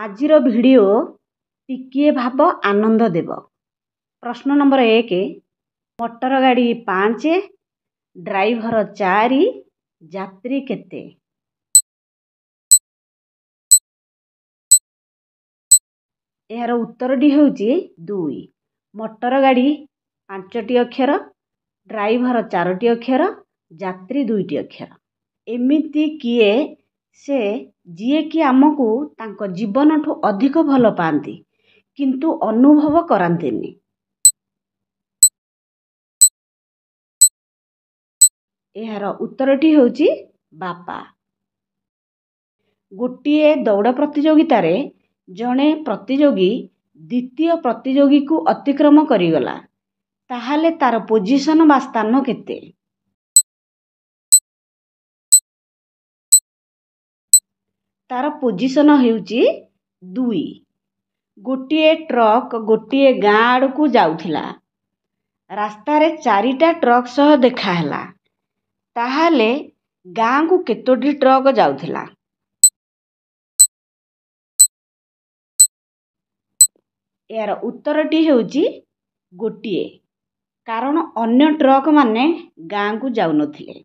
ଆଜିର ଭିଡ଼ିଓ ଟିକିଏ ଭାବ ଆନନ୍ଦ ଦେବ। ପ୍ରଶ୍ନ ନମ୍ବର 1, ମଟର ଗାଡ଼ି 5, ଡ୍ରାଇଭର 4, ଯାତ୍ରୀ କେତେ? ଏହାର ଉତ୍ତରଟି ହେଉଛି 2। ମଟର ଗାଡ଼ି 5ଟି ଅକ୍ଷର, ଡ୍ରାଇଭର 4ଟି ଅକ୍ଷର, ଯାତ୍ରୀ 2ଟି ଅକ୍ଷର। ଏମିତି କିଏ ସେ ଯିଏକି ଆମକୁ ତାଙ୍କ ଜୀବନଠୁ ଅଧିକ ଭଲ ପାଆନ୍ତି କିନ୍ତୁ ଅନୁଭବ କରନ୍ତିନି? ଏହାର ଉତ୍ତରଟି ହେଉଛି ବାପା। ଗୋଟିଏ ଦୌଡ଼ ପ୍ରତିଯୋଗିତାରେ ଜଣେ ପ୍ରତିଯୋଗୀ ଦ୍ୱିତୀୟ ପ୍ରତିଯୋଗୀକୁ ଅତିକ୍ରମ କରିଗଲା, ତାହେଲେ ତାର ପୋଜିସନ ବା ସ୍ଥାନ କେତେ? ତାର ପୋଜିସନ ହେଉଛି 2। ଗୋଟିଏ ଟ୍ରକ୍ ଗୋଟିଏ ଗାଁ ଆଡ଼କୁ ଯାଉଥିଲା। ରାସ୍ତାରେ 4ଟା ଟ୍ରକ୍ ସହ ଦେଖାହେଲା। ତାହେଲେ ଗାଁକୁ କେତୋଟି ଟ୍ରକ୍ ଯାଉଥିଲା? ଏହାର ଉତ୍ତରଟି ହେଉଛି 1, କାରଣ ଅନ୍ୟ ଟ୍ରକ୍ ମାନେ ଗାଁକୁ ଯାଉନଥିଲେ।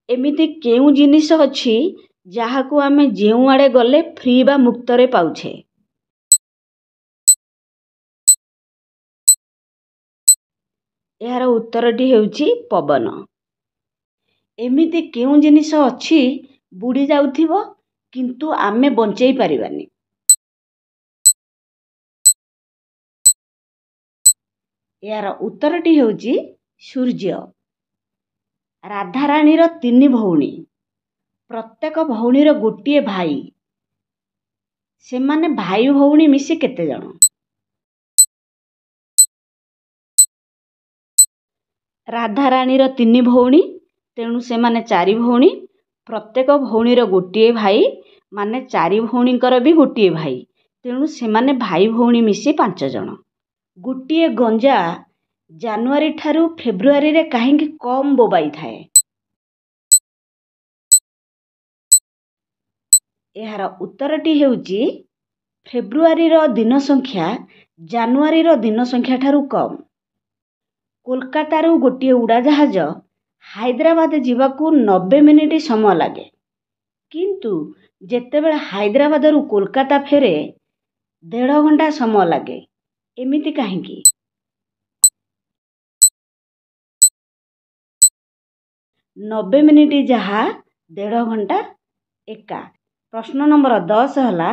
ଏମିତି କେଉଁ ଜିନିଷ ଅଛି ଯାହାକୁ ଆମେ ଯେଉଁଆଡ଼େ ଗଲେ ଫ୍ରି ବା ମୁକ୍ତରେ ପାଉଛେ? ଏହାର ଉତ୍ତରଟି ହେଉଛି ପବନ। ଏମିତି କେଉଁ ଜିନିଷ ଅଛି ବୁଡ଼ି ଯାଉଥିବ କିନ୍ତୁ ଆମେ ବଞ୍ଚେଇ ପାରିବାନି? ଏହାର ଉତ୍ତରଟି ହେଉଛି ସୂର୍ଯ୍ୟ। ରାଧାରାଣୀର 3 ଭଉଣୀ। ପ୍ରତ୍ୟେକ ଭଉଣୀର ଗୋଟିଏ ଭାଇ। ସେମାନେ ଭାଇ ଭଉଣୀ ମିଶି କେତେ ଜଣ? ରାଧାରାଣୀର 3 ଭଉଣୀ, ତେଣୁ ସେମାନେ 4 ଭଉଣୀ। ପ୍ରତ୍ୟେକ ଭଉଣୀର ଗୋଟିଏ ଭାଇ, ମାନେ 4 ଭଉଣୀଙ୍କର ବି ଗୋଟିଏ ଭାଇ, ତେଣୁ ସେମାନେ ଭାଇ ଭଉଣୀ ମିଶି 5 ଜଣ। ଗୋଟିଏ ଗଞ୍ଜା ଜାନୁଆରୀ ଠାରୁ ଫେବୃଆରୀରେ କାହିଁକି କମ୍ ବୋବାଇଥାଏ? ଏହାର ଉତ୍ତରଟି ହେଉଛି ଫେବୃଆରୀର ଦିନ ସଂଖ୍ୟା ଜାନୁଆରୀର ଦିନ ସଂଖ୍ୟା ଠାରୁ କମ୍। କୋଲକାତାରୁ ଗୋଟିଏ ଉଡ଼ାଜାହାଜ ହାଇଦ୍ରାବାଦ ଯିବାକୁ 90 ମିନିଟ୍ ସମୟ ଲାଗେ, କିନ୍ତୁ ଯେତେବେଳେ ହାଇଦ୍ରାବାଦରୁ କୋଲକାତା ଫେରେ 1.5 ଘଣ୍ଟା ସମୟ ଲାଗେ। ଏମିତି କାହିଁକି? ନବେ ମିନିଟ୍ ଯାହା 1.5 ଘଣ୍ଟା ଏକା। ପ୍ରଶ୍ନ ନମ୍ବର 10 ହେଲା,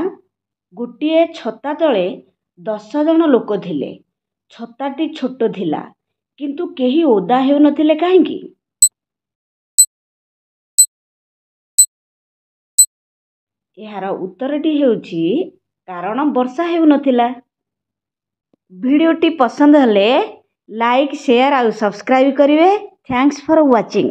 ଗୋଟିଏ ଛତା ତଳେ 10 ଜଣ ଲୋକ ଥିଲେ। ଛତାଟି ଛୋଟ ଥିଲା କିନ୍ତୁ କେହି ଓଦା ହେଉନଥିଲେ କାହିଁକି? ଏହାର ଉତ୍ତରଟି ହେଉଛି କାରଣ ବର୍ଷା ହେଉନଥିଲା। ଭିଡ଼ିଓଟି ପସନ୍ଦ ହେଲେ ଲାଇକ୍, ସେୟାର ଆଉ ସବସ୍କ୍ରାଇବ୍ କରିବେ। Thanks for watching.